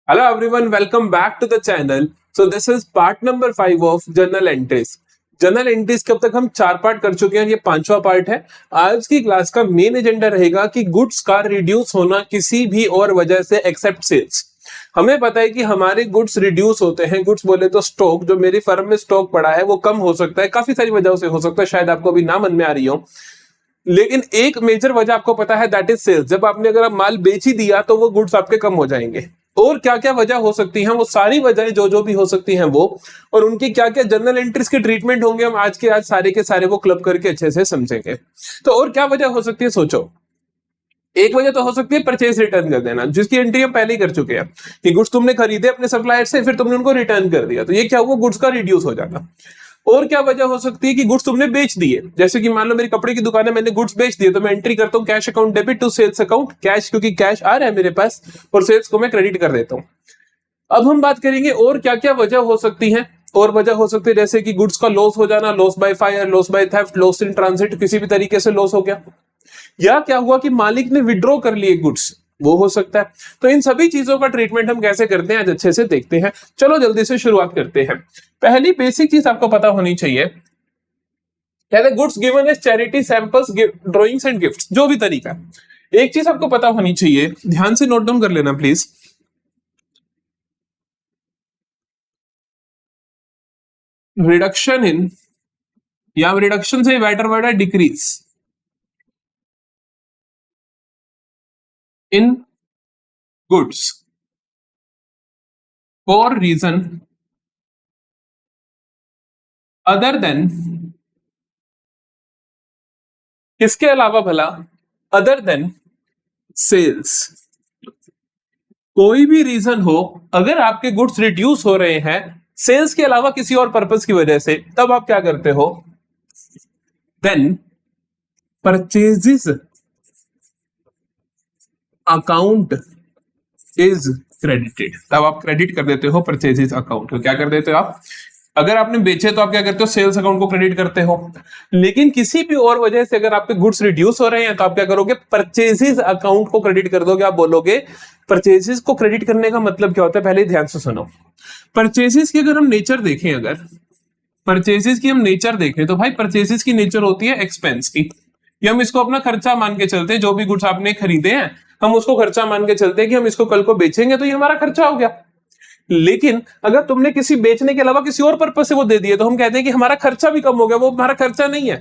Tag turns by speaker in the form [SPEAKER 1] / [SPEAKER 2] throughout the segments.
[SPEAKER 1] Hello everyone, welcome back to the channel. So this is part number 5 of journal entries. Journal entries के अब तक हम 4 part कर चुके हैं, ये 5वां पार्ट है। आज की क्लास का मेन एजेंडा रहेगा कि गुड्स का रिड्यूस होना किसी भी और वजह से एक्सेप्ट सेल्स। हमें पता है कि हमारे गुड्स रिड्यूस होते हैं, गुड्स बोले तो स्टॉक, जो मेरी फर्म में स्टॉक पड़ा है वो कम हो सकता है, काफी सारी वजहों से हो सकता है, शायद आपको अभी ना मन में आ रही हो, लेकिन एक मेजर वजह आपको पता है, दैट इज सेल्स। जब आपने अगर माल बेच ही दिया तो वो गुड्स आपके कम हो जाएंगे। और क्या क्या वजह हो सकती हैं, वो सारी वजहें जो भी हो सकती हैं वो, और उनकी क्या क्या जर्नल एंट्रीज के ट्रीटमेंट होंगे, हम आज के आज सारे के सारे वो क्लब करके अच्छे से समझेंगे। तो और क्या वजह हो सकती है, सोचो। एक वजह तो हो सकती है परचेज रिटर्न कर देना, जिसकी एंट्री हम पहले ही कर चुके हैं कि गुड्स तुमने खरीदे अपने सप्लायर से, फिर तुमने उनको रिटर्न कर दिया, तो ये क्या हुआ, गुड्स का रिड्यूस हो जाना। और क्या वजह हो सकती है कि गुड्स तुमने बेच दिए, जैसे कि मान लो मेरी कपड़े की दुकान है, मैंने गुड्स बेच दिए, तो मैं एंट्री करता हूँ cash account debit to sales account, cash क्योंकि कैश आ रहा है मेरे पास और सेल्स को मैं क्रेडिट कर देता हूँ। अब हम बात करेंगे और क्या क्या वजह हो सकती है। और वजह हो सकती है जैसे कि गुड्स का लॉस हो जाना, loss by fire, loss by theft, loss in transit, किसी भी तरीके से लॉस हो गया, या क्या हुआ कि मालिक ने विड्रॉ कर लिए गुड्स, वो हो सकता है। तो इन सभी चीजों का ट्रीटमेंट हम कैसे करते हैं आज अच्छे से देखते हैं। चलो जल्दी से शुरुआत करते हैं। पहली बेसिक चीज आपको पता होनी चाहिए, कहते हैं goods given as charity, samples, drawings and gifts, जो भी तरीका। एक चीज आपको पता होनी चाहिए, ध्यान से नोट डाउन कर लेना प्लीज। रिडक्शन इन, या रिडक्शन से बेटर वर्ड है decrease in goods for reason other than, किसके अलावा भला, अदर देन सेल्स। कोई भी रीजन हो, अगर आपके गुड्स रिड्यूस हो रहे हैं सेल्स के अलावा किसी और पर्पस की वजह से, तब आप क्या करते हो, then purchases account is credited, तब आप क्रेडिट कर देते हो परचेजेस अकाउंट को। क्या कर देते हो आप, अगर आपने बेचे तो आप क्या करते हो, सेल्स अकाउंट को क्रेडिट करते हो। लेकिन किसी भी और वजह से अगर आपके गुड्स रिड्यूस हो रहे हैं तो आप क्या करोगे, परचेजेस अकाउंट को क्रेडिट कर दोगे। आप बोलोगे परचेजेस को क्रेडिट करने का मतलब क्या होता है, पहले ध्यान से सुनो। परचेजेस की अगर हम नेचर देखें, अगर परचेजेस की हम नेचर देखें तो भाई परचेजेस की नेचर होती है एक्सपेंस की, कि हम इसको अपना खर्चा मान के चलते हैं। जो भी गुड्स आपने खरीदे हैं हम उसको खर्चा मान के चलते हैं कि हम इसको कल को बेचेंगे तो ये हमारा खर्चा हो गया। लेकिन अगर तुमने किसी बेचने के अलावा किसी और पर्पस से वो दे दिए तो हम कहते हैं कि हमारा खर्चा भी कम हो गया, वो हमारा खर्चा नहीं है,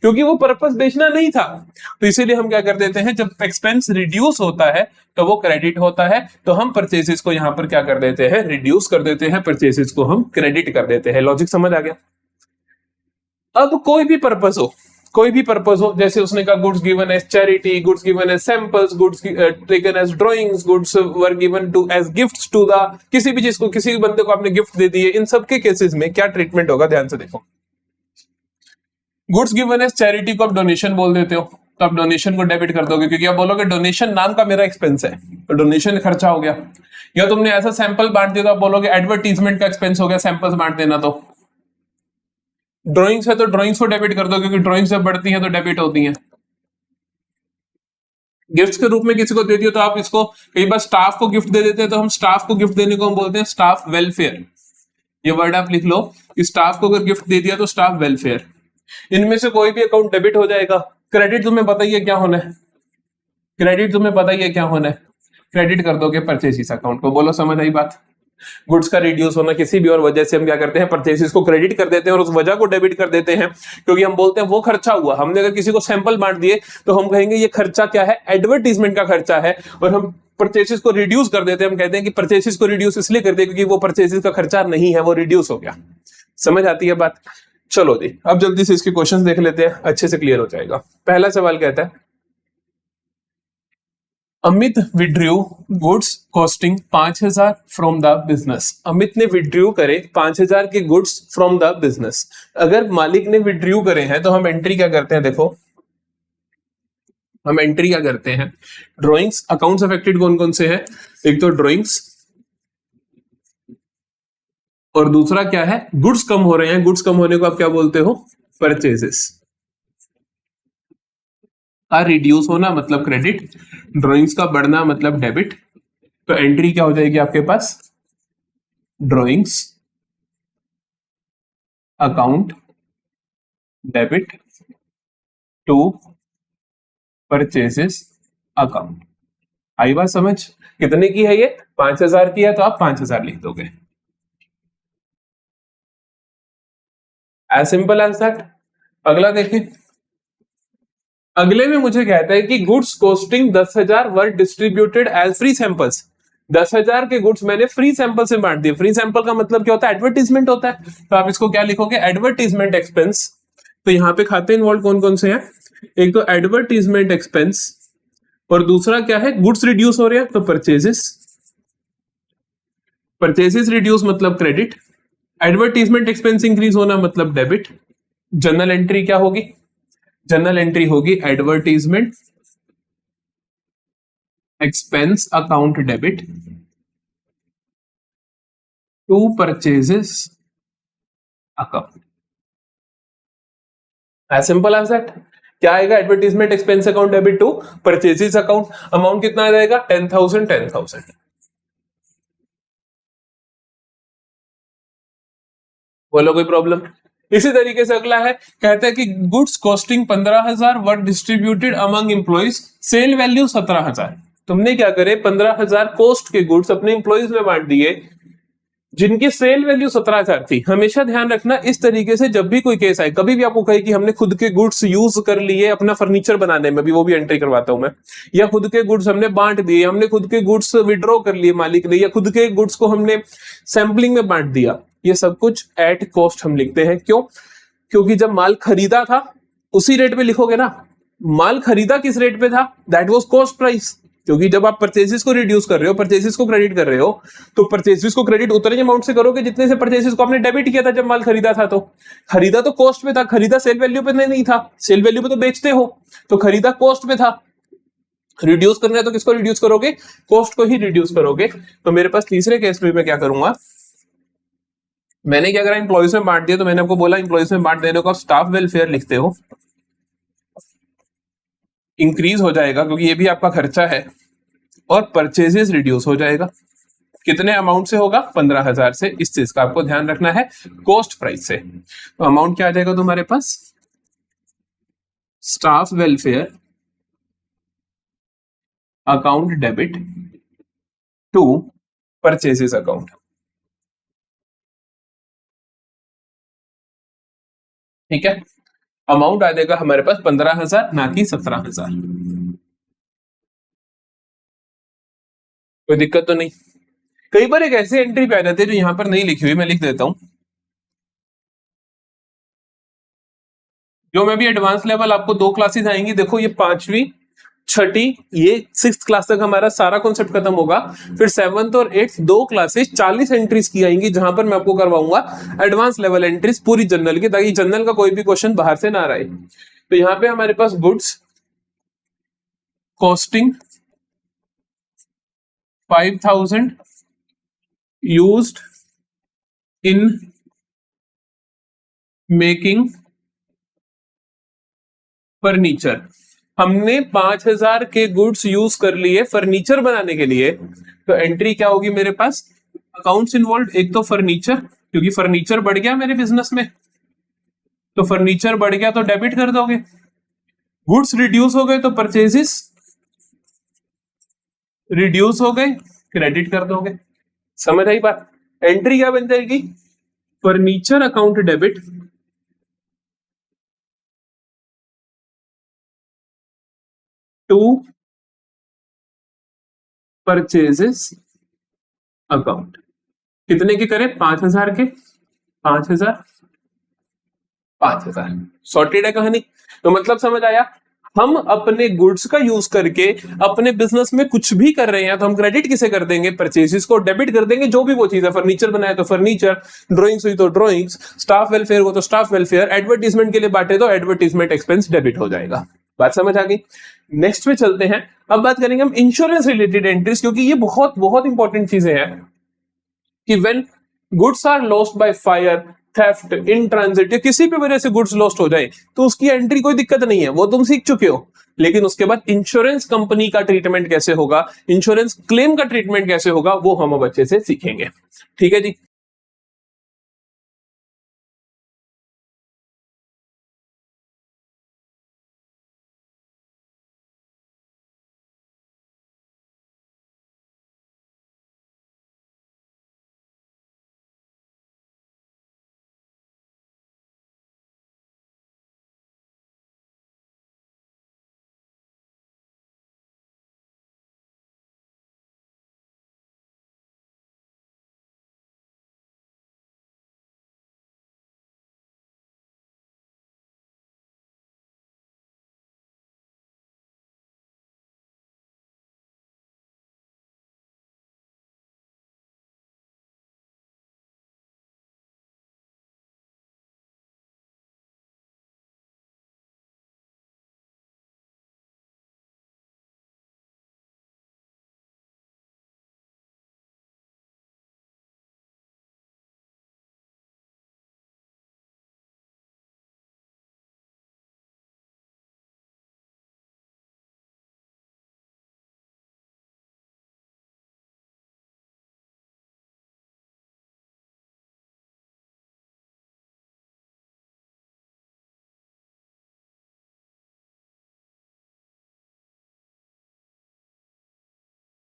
[SPEAKER 1] क्योंकि वो पर्पस बेचना नहीं था। तो इसीलिए हम क्या कर देते हैं, जब एक्सपेंस रिड्यूस होता है तो वो क्रेडिट होता है, तो हम परचेसेस को यहां पर क्या कर देते हैं, रिड्यूस कर देते हैं, परचेसेस को हम क्रेडिट कर देते हैं। लॉजिक समझ आ गया। अब कोई भी पर्पस हो, कोई भी पर्पस हो, जैसे उसने कहा goods given as charity, goods given as samples, goods taken as drawings, goods were given to as gifts to the, किसी भी चीज को, किसी भी बंदे को आपने गिफ्ट दे दिए, इन सब के केसेस में क्या ट्रीटमेंट होगा, ध्यान से देखो। गुड्स गिवन एज चैरिटी को आप डोनेशन बोल देते हो, तो आप डोनेशन को डेबिट कर दोगे, क्योंकि आप बोलोगे डोनेशन नाम का मेरा एक्सपेंस है, तो डोनेशन खर्चा हो गया। या तुमने ऐसा सैंपल बांट दिया तो आप बोलोगे एडवर्टीजमेंट का एक्सपेंस हो गया, सैंपल्स बांट देना। तो ड्राइंग्स है तो ड्राइंग्स को डेबिट कर दो, क्योंकि ड्राइंग्स जब बढ़ती हैं तो डेबिट होती हैं। गिफ्ट के रूप में किसी को दे दिया तो आप इसको, कई बार स्टाफ को गिफ्ट दे देते हैं, तो हम स्टाफ को गिफ्ट देने को हम बोलते हैं स्टाफ वेलफेयर। ये वर्ड आप लिख लो कि स्टाफ को अगर गिफ्ट दे दिया तो स्टाफ वेलफेयर। इनमें से कोई भी अकाउंट डेबिट हो जाएगा। क्रेडिट तुम्हें पता ही है क्या होना है, क्रेडिट तुम्हें पता ही है क्या होना है, क्रेडिट कर दोगे परचेसिस अकाउंट को। बोलो समझ आई बात। गुड्स का रिड्यूस होना किसी भी और वजह से हम क्या करते हैं, परचेसेस को क्रेडिट कर देते हैं और उस वजह को डेबिट कर देते हैं, क्योंकि हम बोलते हैं वो खर्चा हुआ। हमने अगर किसी को सैंपल बांट दिए तो हम कहेंगे ये खर्चा क्या है, एडवर्टीजमेंट का खर्चा है, और हम परचेसेस को रिड्यूस कर देते हैं। हम कहते हैं कि परचेसेस को रिड्यूस इसलिए करते हैं क्योंकि वो परचेसेस का खर्चा नहीं है, वो रिड्यूस हो गया। समझ आती है बात। चलो जी, अब जल्दी से इसके क्वेश्चंस देख लेते हैं, अच्छे से क्लियर हो जाएगा। पहला सवाल कहता है, Amit withdrew goods costing 5,000 from the business. Amit ने विड्रू करे 5,000 के गुड्स फ्रॉम द बिजनेस। अगर मालिक ने विड्रू करे हैं तो हम एंट्री क्या करते हैं, देखो हम एंट्री क्या करते हैं, ड्राइंग्स, अकाउंट्स अफेक्टेड कौन कौन से हैं, एक तो ड्राइंग्स, और दूसरा क्या है, गुड्स कम हो रहे हैं। गुड्स कम होने को आप क्या बोलते हो, परचेजेस। रिड्यूस होना मतलब क्रेडिट, ड्राइंग्स का बढ़ना मतलब डेबिट, तो एंट्री क्या हो जाएगी आपके पास, drawings account debit to purchases account. आई बात समझ? कितने की है ये, 5000 की है तो आप 5000 लिख दोगे, एज सिंपल एज दैट। अगला देखें, अगले में मुझे कहता है कि goods costing 10,000 were distributed as free samples. 10,000 के गुड्स मैंने फ्री सैंपल से बांट दिए। फ्री सैंपल का मतलब क्या होता है, एडवर्टीजमेंट होता है। तो आप इसको क्या लिखोगे, एडवर्टीजमेंट एक्सपेंस। तो यहाँ पे खाते इन्वॉल्व कौन कौन से हैं, एक तो एडवर्टीजमेंट एक्सपेंस और दूसरा क्या है, गुड्स रिड्यूस हो रहे हैं तो परचेजेस। परचेजेस रिड्यूस मतलब क्रेडिट, एडवर्टीजमेंट एक्सपेंस इंक्रीज होना मतलब डेबिट। जर्नल एंट्री क्या होगी, जर्नल एंट्री होगी advertisement expense account debit to purchases account. As simple as that. क्या आएगा, advertisement expense account debit to purchases account. Amount कितना आ जाएगा, 10,000 10,000। बोलो कोई प्रॉब्लम। इसी तरीके से अगला है, कहता है कि goods costing 15,000 were distributed among employees, sale value 17,000। तुमने क्या करे, 15,000 कॉस्ट के गुड्स अपने एम्प्लॉइज में बांट दिए जिनकी सेल वैल्यू 17,000 थी। हमेशा ध्यान रखना इस तरीके से, जब भी कोई केस आए, कभी भी आपको कहे कि हमने खुद के गुड्स यूज कर लिए अपना फर्नीचर बनाने में, भी वो भी एंट्री करवाता हूं मैं, या खुद के गुड्स हमने बांट दिए, हमने खुद के गुड्स विड्रॉ कर लिए मालिक ने, या खुद के गुड्स को हमने सैंपलिंग में बांट दिया, ये सब कुछ एट कॉस्ट हम लिखते हैं। क्यों, क्योंकि जब माल खरीदा था उसी रेट पे लिखोगे ना। माल खरीदा किस रेट पे था, दैट वाज कॉस्ट प्राइस। क्योंकि जब आप परचेजेस को रिड्यूस कर रहे हो, परचेजेस को क्रेडिट कर रहे हो, तो परचेजेस को क्रेडिट उतने अमाउंट से करोगे जितने से परचेजेस को आपने डेबिट किया था जब माल खरीदा था। तो खरीदा तो कॉस्ट पे था, खरीदा सेल वैल्यू पे नहीं था, सेल वैल्यू पे तो बेचते हो, तो खरीदा कॉस्ट पे था। रिड्यूस करना है तो किसको रिड्यूस करोगे, कॉस्ट को ही रिड्यूस करोगे। तो मेरे पास तीसरे केस में मैं क्या करूंगा, मैंने क्या करा, इंप्लॉइज में बांट दिया, तो मैंने आपको बोला इंप्लॉइज में बांट देने को आप स्टाफ वेलफेयर लिखते हो, इंक्रीज हो जाएगा क्योंकि ये भी आपका खर्चा है, और परचेजेस रिड्यूस हो जाएगा। कितने अमाउंट से होगा, 15,000 से। इस चीज का आपको ध्यान रखना है, कॉस्ट प्राइस से। तो अमाउंट क्या आ जाएगा तुम्हारे पास, staff welfare account debit to purchases account. ठीक है, अमाउंट आ जाएगा हमारे पास 15,000 ना कि 17,000। कोई दिक्कत तो नहीं। कई बार एक ऐसे एंट्री पे आ जाती है जो यहां पर नहीं लिखी हुई, मैं लिख देता हूं। जो मैं भी एडवांस लेवल, आपको 2 क्लासेस आएंगी, देखो ये 5वीं 6ठी, ये 6th क्लास तक हमारा सारा कॉन्सेप्ट खत्म होगा। फिर 7th और 8th 2 क्लासेस 40 एंट्रीज की आएंगी, जहां पर मैं आपको करवाऊंगा एडवांस लेवल एंट्रीज पूरी जनरल की, ताकि जनरल का कोई भी क्वेश्चन बाहर से ना रहे। तो यहाँ पे हमारे पास goods costing 5,000 used in making furniture. हमने 5,000 के गुड्स यूज कर लिए फर्नीचर बनाने के लिए। तो एंट्री क्या होगी मेरे पास, अकाउंट्स इन्वॉल्व, एक तो फर्नीचर, क्योंकि फर्नीचर बढ़ गया मेरे बिजनेस में, तो फर्नीचर बढ़ गया तो डेबिट कर दोगे। गुड्स रिड्यूस हो गए तो परचेजेस रिड्यूस हो गए, क्रेडिट कर दोगे। समझ आई बात। एंट्री क्या बन जाएगी, furniture account debit to purchases account. कितने के करें, 5,000 के, 5,000 5,000। सॉर्टेड है कहानी। तो मतलब समझ आया, हम अपने गुड्स का यूज करके अपने बिजनेस में कुछ भी कर रहे हैं तो हम क्रेडिट किसे कर देंगे, परचेजेस को डेबिट कर देंगे। जो भी वो चीज है, फर्नीचर बनाया तो फर्नीचर, ड्राइंग्स हुई तो ड्राइंग्स, स्टाफ वेलफेयर हो तो स्टाफ वेलफेयर, एडवर्टीजमेंट के लिए बांटे तो एडवर्टीजमेंट एक्सपेंस डेबिट हो जाएगा। बात समझ आ गई। नेक्स्ट पे चलते हैं, अब बात करेंगे हम इंश्योरेंस रिलेटेड एंट्रीज, क्योंकि ये बहुत बहुत इंपॉर्टेंट चीजें हैं कि when goods are lost by fire, theft, in transit या किसी भी वजह से गुड्स लॉस्ट हो जाए तो उसकी एंट्री कोई दिक्कत नहीं है, वो तुम सीख चुके हो। लेकिन उसके बाद इंश्योरेंस कंपनी का ट्रीटमेंट कैसे होगा, इंश्योरेंस क्लेम का ट्रीटमेंट कैसे होगा, वो हम अब अच्छे से सीखेंगे। ठीक है जी।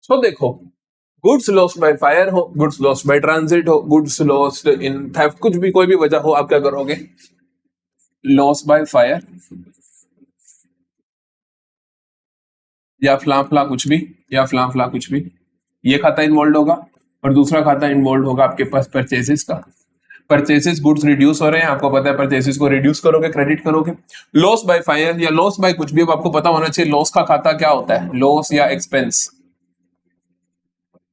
[SPEAKER 1] सो देखो, गुड्स लॉस्ट बाय फायर हो, गुड्स लॉस्ट बाय ट्रांजिट हो, गुड्स लॉस्ट इन थेफ्ट, कुछ भी कोई भी वजह हो, आप क्या करोगे, लॉस बाय फायर या फ्लाफला कुछ भी, या फ्लाफला कुछ भी, ये खाता इन्वॉल्व होगा। और दूसरा खाता इन्वॉल्व होगा आपके पास परचेसेस का। परचेसेस, गुड्स रिड्यूस हो रहे हैं, आपको पता है परचेसेस को रिड्यूस करोगे, क्रेडिट करोगे। लॉस बाय फायर या लॉस बाय कुछ भी, अब आपको पता होना चाहिए लॉस का खाता क्या होता है, लॉस या एक्सपेंस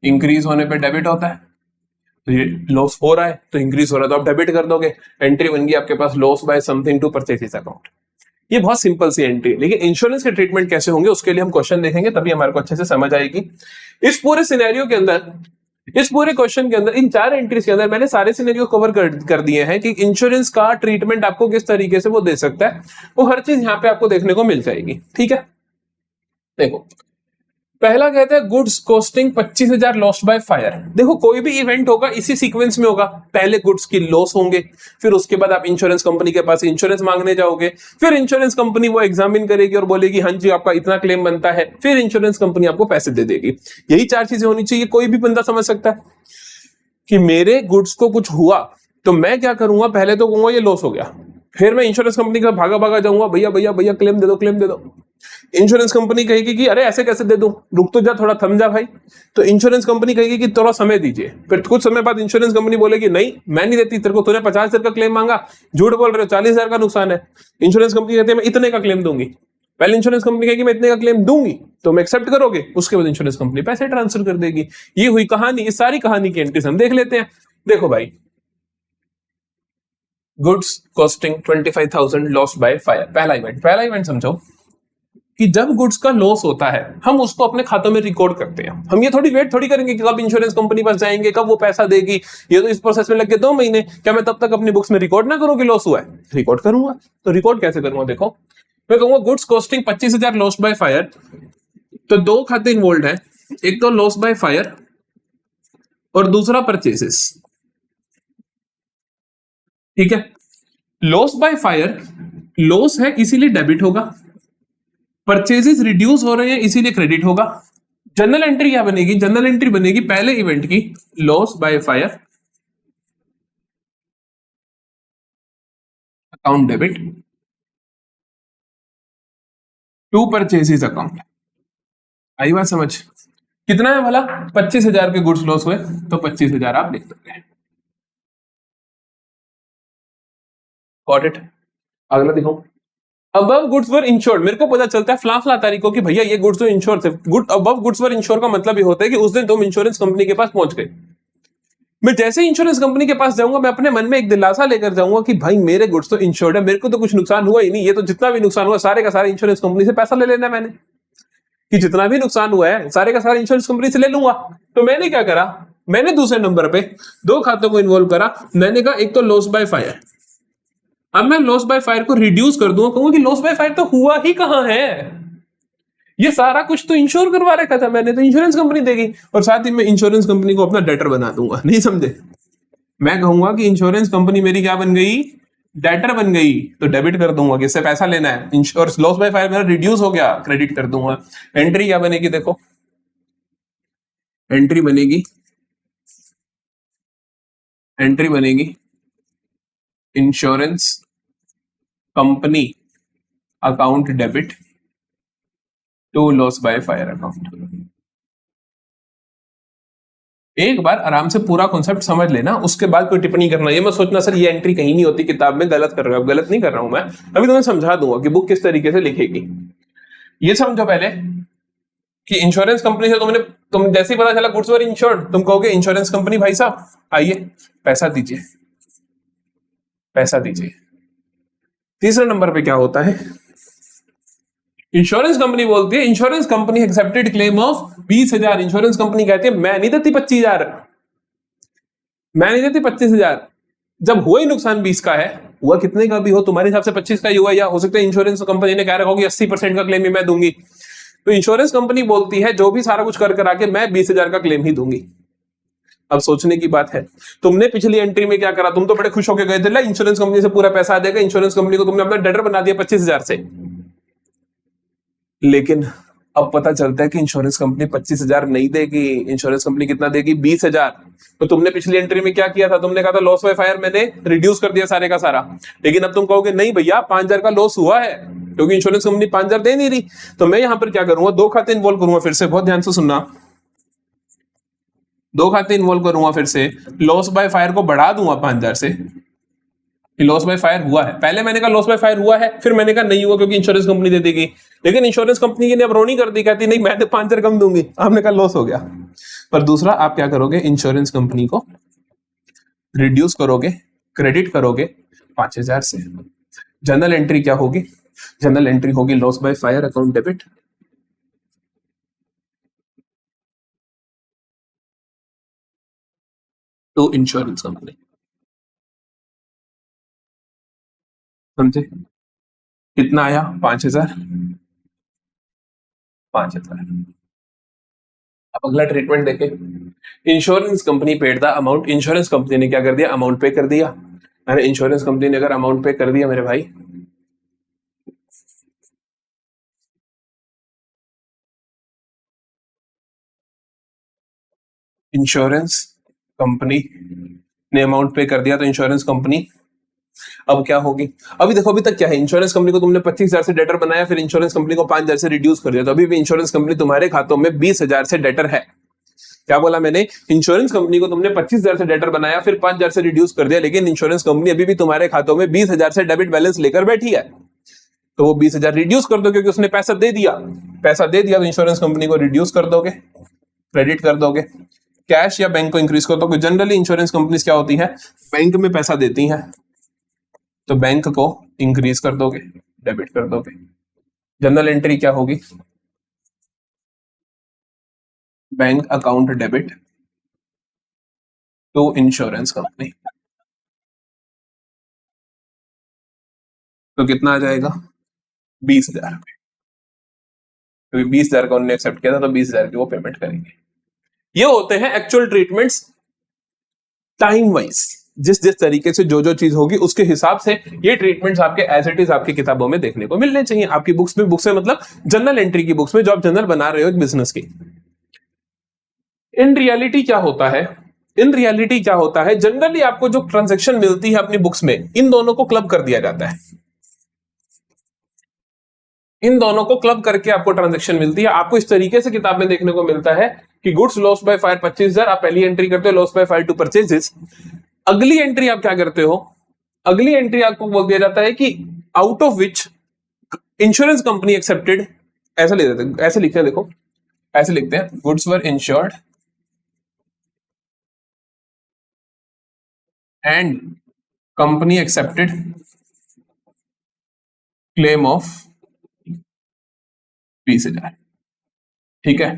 [SPEAKER 1] इंक्रीज होने पे डेबिट होता है। तो ये लॉस हो रहा है तो इंक्रीज हो रहा है तो आप डेबिट कर दोगे, एंट्री बन गई आपके पास loss by something to purchases account. ये बहुत सिंपल सी एंट्री है। लेकिन इंश्योरेंस के ट्रीटमेंट कैसे होंगे उसके लिए हम क्वेश्चन देखेंगे, तभी हमारे को अच्छे से समझ आएगी। इस पूरे सिनेरियो के अंदर, इस पूरे क्वेश्चन के अंदर, इन 4 एंट्रीज के अंदर मैंने सारे सिनेरियो कवर कर दिए हैं कि इंश्योरेंस का ट्रीटमेंट आपको किस तरीके से वो दे सकता है, वो हर चीज यहाँ पे आपको देखने को मिल जाएगी। ठीक है, देखो पहला कहते हैं goods costing 25,000 lost by fire. देखो कोई भी इवेंट होगा इसी सीक्वेंस में होगा, पहले गुड्स की लॉस होंगे, फिर उसके बाद आप इंश्योरेंस कंपनी के पास इंश्योरेंस मांगने जाओगे, फिर इंश्योरेंस कंपनी वो एग्जामिन करेगी और बोलेगी हाँ जी आपका इतना क्लेम बनता है, फिर इंश्योरेंस कंपनी आपको पैसे दे देगी। यही 4 चीजें होनी चाहिए। कोई भी बंदा समझ सकता है कि मेरे गुड्स को कुछ हुआ तो मैं क्या करूंगा, पहले तो कहूंगा ये लॉस हो गया, फिर मैं इंश्योरेंस कंपनी का भागा भागा जाऊंगा, भैया भैया भैया क्लेम दे दो, क्लेम दे दो। इंश्योरेंस कंपनी कहेगी कि अरे ऐसे कैसे दे दूं, रुक तो जा, थोड़ा थम जा भाई। तो इंश्योरेंस कंपनी कहेगी कि थोड़ा समय दीजिए, फिर कुछ समय बाद इंश्योरेंस कंपनी बोलेगी नहीं मैं नहीं देती तेरे को, तूने 50,000 का क्लेम मांगा, झूठ बोल रहे हो, 40,000 का नुकसान है। इंश्योरेंस कंपनी कहती है मैं इतने का क्लेम दूंगी। पहले इंश्योरेंस कंपनी कहेगी मैं इतने का क्लेम दूंगी, तो मैं एक्सेप्ट करोगे, उसके बाद इंश्योरेंस कंपनी पैसे ट्रांसफर कर देगी। ये हुई कहानी। इस सारी कहानी की एंट्रीज हम देख लेते हैं। देखो भाई, goods costing 25,000 lost by fire, पहला इवेंट समझो कि जब गुड्स का लॉस होता है हम उसको अपने खातों में रिकॉर्ड करते हैं। हम ये थोड़ी वेट थोड़ी करेंगे कि कब इंश्योरेंस कंपनी पास जाएंगे, कब वो पैसा देगी, ये तो इस प्रोसेस में लग गए 2 महीने, क्या मैं तब तक अपनी बुक्स में रिकॉर्ड ना करूं कि लॉस हुआ है? रिकॉर्ड करूंगा। तो रिकॉर्ड कैसे करूंगा, देखो मैं कहूंगा goods costing 25,000 lost by fire, तो 2 खाते इन्वॉल्व है, एक तो लॉस बाय फायर और दूसरा परचेसेस। ठीक है, लॉस बाय फायर लॉस है इसीलिए डेबिट होगा, परचेजेस रिड्यूस हो रहे हैं इसीलिए क्रेडिट होगा। जनरल एंट्री क्या बनेगी, जनरल एंट्री बनेगी पहले इवेंट की loss by fire account debit to purchases account. आई बात समझ? कितना है भला, 25,000 के गुड्स लॉस हुए तो 25,000 आप लिख दोगे। Got it? अगला देखो, अबव गुड्स वर इंश्योर्ड। मेरे को पता चलता है फ्ला तारीखों की भैया ये गुड्स तो इंश्योर थे। Good above goods were ensure का मतलब ये होता है कि उस दिन तुम इंश्योरेंस कंपनी के पास पहुंच गए। मैं जैसे ही इंश्योरेंस कंपनी के पास जाऊंगा मैं अपने मन में एक दिलासा लेकर जाऊंगा कि भाई मेरे गुड्स तो इंश्योर्ड है, मेरे को तो कुछ नुकसान हुआ ही नहीं, ये तो जितना भी नुकसान हुआ सारे का सारा इंश्योरेंस कंपनी से पैसा ले लेना है मैंने, कि जितना भी नुकसान हुआ है सारे का सारा इंश्योरेंस कंपनी से ले लूंगा। तो मैंने क्या करा, मैंने दूसरे नंबर पे दो खातों को इन्वॉल्व करा, मैंने कहा एक तो लॉस बाय फायर, अब मैं लॉस बाय फायर को रिड्यूस कर दूंगा, कहूंगा कि लॉस बाय फायर तो हुआ ही कहां है, ये सारा कुछ तो इंश्योर करवा रखा था मैंने, तो इंश्योरेंस कंपनी देगी, और साथ ही मैं इंश्योरेंस कंपनी को अपना डेटर बना दूंगा, नहीं समझे? मैं कहूंगा कि इंश्योरेंस कंपनी मेरी क्या बन गई, डेटर बन गई, तो डेबिट कर दूंगा कि इससे पैसा लेना है, और लॉस बाय फायर मेरा रिड्यूस हो गया, क्रेडिट कर दूंगा। एंट्री क्या बनेगी देखो, एंट्री बनेगी, एंट्री बनेगी insurance company account debit to loss by fire account. एक बार आराम से पूरा कॉन्सेप्ट समझ लेना, उसके बाद कोई टिप्पणी करना, ये मत सोचना सर ये एंट्री कहीं नहीं होती किताब में, गलत कर रहे हो। अब गलत नहीं कर रहा हूं मैं, अभी तुम्हें समझा दूंगा कि बुक किस तरीके से लिखेगी। ये समझो पहले कि इंश्योरेंस कंपनी से तुम जैसे ही पता चला गुड्स वर इंश्योर्ड, तुम कहोगे इंश्योरेंस कंपनी भाई साहब आइए पैसा दीजिए, पैसा दीजिए। तीसरे नंबर पे क्या होता है, इंश्योरेंस कंपनी बोलती है insurance company accepted claim of 20,000, insurance company कहती है मैं नहीं देती 25,000, मैं नहीं देती 25,000, जब हुआ ही नुकसान 20 का है, हुआ कितने का भी हो, तुम्हारे हिसाब से 25 का ही हुआ, या हो सकता है इंश्योरेंस कंपनी ने कह रखा होगी 80% का क्लेम ही मैं दूंगी, तो इंश्योरेंस कंपनी बोलती है जो भी सारा कुछ कर करा के मैं 20,000 का क्लेम ही दूंगी। अब सोचने की बात है, तुमने पिछली एंट्री में क्या करा, तुम तो बड़े खुश होकर गए थे इंश्योरेंस कंपनी से पूरा पैसा आ जाएगा, इंश्योरेंस कंपनी को तुमने अपना डेटर बना दिया 25,000 से, लेकिन अब पता चलता है कि इंश्योरेंस कंपनी 25,000 नहीं देगी, इंश्योरेंस कंपनी कितना देगी, 20,000। तो तुमने पिछली एंट्री में क्या किया था, तुमने कहा था लॉस बाय फायर मैंने रिड्यूस कर दिया सारे का सारा, लेकिन अब तुम कहोगे नहीं भैया 5,000 का लॉस हुआ है क्योंकि इंश्योरेंस कंपनी 5,000 दे नहीं रही, तो मैं यहां पर क्या करूंगा, दो खाते इन्वॉल्व करूंगा, फिर से बहुत ध्यान से सुनना, दो खाते इन्वॉल्व करूंगा, फिर से लॉस बाय फायर को बढ़ा दूंगा 5,000 से, लॉस बाय फायर हुआ है, पहले मैंने कहा लॉस बाय फायर हुआ है, फिर मैंने कहा नहीं हुआ क्योंकि इंश्योरेंस कंपनी दे देगी, लेकिन इंश्योरेंस कंपनी ने अब रोनी कर दी, कहती नहीं मैं तो 5,000 कम दूंगी, आपने कहा लॉस हो गया। पर दूसरा आप क्या करोगे, इंश्योरेंस कंपनी को रिड्यूस करोगे, क्रेडिट करोगे 5,000 से, जनरल एंट्री क्या होगी, जनरल एंट्री होगी loss by fire account debit to insurance company, समझे? कितना आया, 5,000, 5,000। अब अगला ट्रीटमेंट देखें, insurance company paid the amount, insurance company ने क्या कर दिया, अमाउंट पे कर दिया, अरे इंश्योरेंस कंपनी ने अगर अमाउंट पे कर दिया मेरे भाई, इंश्योरेंस कंपनी ने अमाउंट पे कर दिया, तो इंश्योरेंस कंपनी अब क्या होगी, अभी देखो अभी तक क्या है, इंश्योरेंस कंपनी को तुमने 25,000 से डेटर बनाया, फिर इंश्योरेंस कंपनी को 5,000 से रिड्यूस कर दिया, तो अभी भी इंश्योरेंस कंपनी तुम्हारे खातों में 20,000 से डेटर है। क्या बोला मैंने, इंश्योरेंस कंपनी को तुमने 25,000 से डेटर बनाया, फिर 5,000 से रिड्यूस कर दिया, लेकिन इंश्योरेंस कंपनी अभी भी तुम्हारे खातों में 20,000 से डेबिट बैलेंस लेकर बैठी है, तो वो 20,000 रिड्यूस कर दो, क्योंकि उसने पैसा दे दिया, पैसा दे दिया तो इंश्योरेंस कंपनी को रिड्यूस कर दोगे, क्रेडिट कर दोगे, कैश या बैंक को इंक्रीज कर दोगे। जनरली इंश्योरेंस कंपनी क्या होती है, बैंक में पैसा देती है, तो बैंक को इंक्रीज कर दोगे, डेबिट कर दोगे। जनरल एंट्री क्या होगी, bank account debit to insurance company, तो कितना आ जाएगा, 20,000, क्योंकि 20,000 का उन्होंने एक्सेप्ट किया था, तो 20,000 की वो पेमेंट करेंगे। ये होते हैं एक्चुअल ट्रीटमेंट्स टाइम वाइज, जिस जिस तरीके से जो जो चीज होगी उसके हिसाब से ये ट्रीटमेंट्स आपके एज इट इज आपकी किताबों में देखने को मिलने चाहिए, आपकी बुक्स में, बुक्स में मतलब जनरल एंट्री की बुक्स में, जो आप जनरल बना रहे हो एक बिजनेस की। इन रियलिटी क्या होता है, इन रियलिटी क्या होता है, जनरली आपको जो ट्रांजैक्शन मिलती है अपनी बुक्स में, इन दोनों को क्लब कर दिया जाता है, इन दोनों को क्लब करके आपको ट्रांजैक्शन मिलती है। आपको इस तरीके से किताब में देखने को मिलता है कि गुड्स लॉस्ट बाय फायर 25,000, आप पहली एंट्री करते हो lost by fire to purchases, अगली एंट्री आप क्या करते हो, अगली एंट्री आपको बोल दिया जाता है कि out of which insurance company accepted, ऐसा लिख देते हैं, ऐसे लिखते हैं, देखो ऐसे लिखते हैं, goods were insured and company accepted claim of 20,000, ठीक है।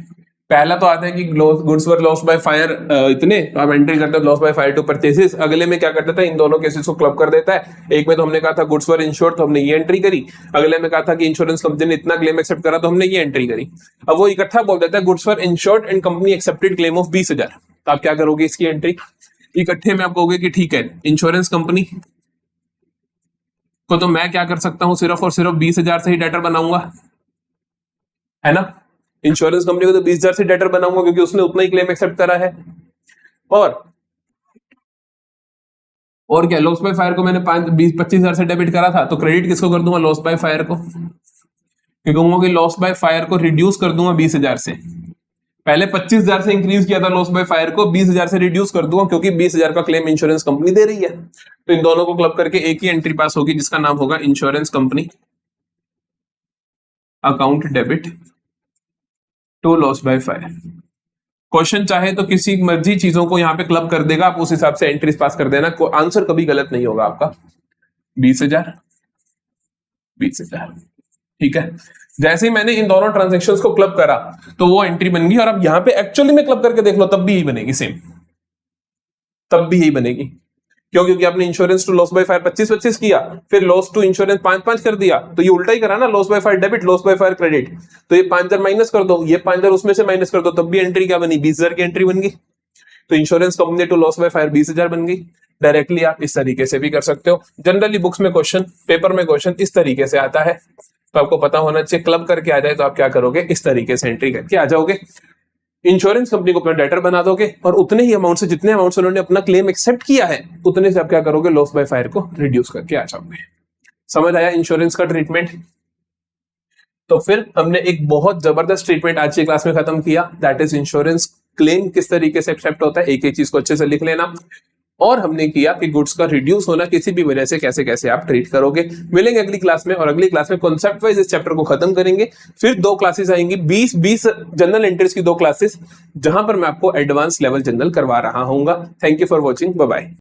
[SPEAKER 1] पहला तो आता है कि goods were lost by fire इतने, तो आप एंट्री करते हो lost by fire to purchases. अगले में क्या करता था, इन दोनों केसेस को क्लब कर देता है। एक में तो हमने कहा था गुड्स वर इंश्योर्ड, तो हमने ये एंट्री करी। अगले में कहा था कि इंश्योरेंस कंपनी ने इतना क्लेम एक्सेप्ट करा, तो हमने ये एंट्री करी। अब वो इकट्ठा बोल देता है goods were insured and company accepted claim of 20,000, तो आप क्या करोगे इसकी एंट्री इकट्ठे में? आप कहोगे कि ठीक है, इंश्योरेंस कंपनी को तो मैं क्या कर सकता हूं, सिर्फ और सिर्फ 20,000 से ही डेटर बनाऊंगा, है ना। इंश्योरेंस कंपनी को तो 20,000 से डेटर बनाऊंगा क्योंकि उसने उतना ही क्लेम एक्सेप्ट करा है। और क्या, लॉस बाय फायर को मैंने 25,000 से डेबिट करा था, तो क्रेडिट किसको कर दूंगा, लॉस बाय फायर को। क्योंकि कहूंगा कि लॉस बाय फायर को रिड्यूस कर दूंगा 20,000 से। पहले 25,000 से इंक्रीज किया था लॉस बाय फायर को, 20,000 से रिड्यूस कर दूंगा क्योंकि 20,000 का क्लेम इंश्योरेंस कंपनी दे रही है। तो इन दोनों को क्लब करके एक ही एंट्री पास होगी जिसका नाम होगा insurance company account debit to loss by fire. Question चाहे तो किसी मर्जी चीजों को यहाँ पे क्लब कर देगा, आप उस हिसाब से एंट्रीज पास कर देना, आंसर कभी गलत नहीं होगा आपका। 20,000 20,000, ठीक है। जैसे ही मैंने इन दोनों ट्रांजेक्शन्स को क्लब करा तो वो एंट्री बन गई, और अब यहाँ पे एक्चुअली में क्लब करके देख लो तब भी यही बनेगी, सेम तब भी यही बनेगी। क्यों? क्योंकि आपने insurance to loss by fire 25-25 किया, फिर लॉस टू इंश्योरेंस 5-5 कर दिया, तो ये उल्टा ही करा ना, loss by fire debit loss by fire credit. तो ये 5,000 माइनस कर दो, ये 5,000 उसमें से माइनस कर दो, तब भी एंट्री क्या बनी, 20,000 की एंट्री बन गई। तो insurance company to loss by fire 20,000 बन गई। डायरेक्टली आप इस तरीके से भी कर सकते हो। जनरली बुक्स में क्वेश्चन, पेपर में क्वेश्चन इस तरीके से आता है, तो आपको पता होना चाहिए। क्लब करके आ जाए तो आप क्या करोगे, इस तरीके से एंट्री करके आ जाओगे, इंश्योरेंस कंपनी को अपना डेटर बना दोगे, और उतने ही अमाउंट से, जितने अमाउंट से उन्होंने अपना क्लेम एक्सेप्ट किया है, उतने से आप क्या करोगे, लॉस बाय फायर को रिड्यूस करके आ जाओगे। समझ आया इंश्योरेंस का ट्रीटमेंट? तो फिर हमने एक बहुत जबरदस्त ट्रीटमेंट आज की क्लास में खत्म किया, दैट इज इंश्योरेंस क्लेम किस तरीके से एक्सेप्ट होता है। एक एक चीज को अच्छे से लिख लेना। और हमने किया कि गुड्स का रिड्यूस होना किसी भी वजह से कैसे कैसे आप ट्रीट करोगे। मिलेंगे अगली क्लास में, और अगली क्लास में कॉन्सेप्ट वाइज इस चैप्टर को खत्म करेंगे। फिर 2 क्लासेस आएंगी, 20 जनरल एंट्रीज की 2 क्लासेस, जहां पर मैं आपको एडवांस लेवल जनरल करवा रहा हूँ। Thank you for watching, bye bye.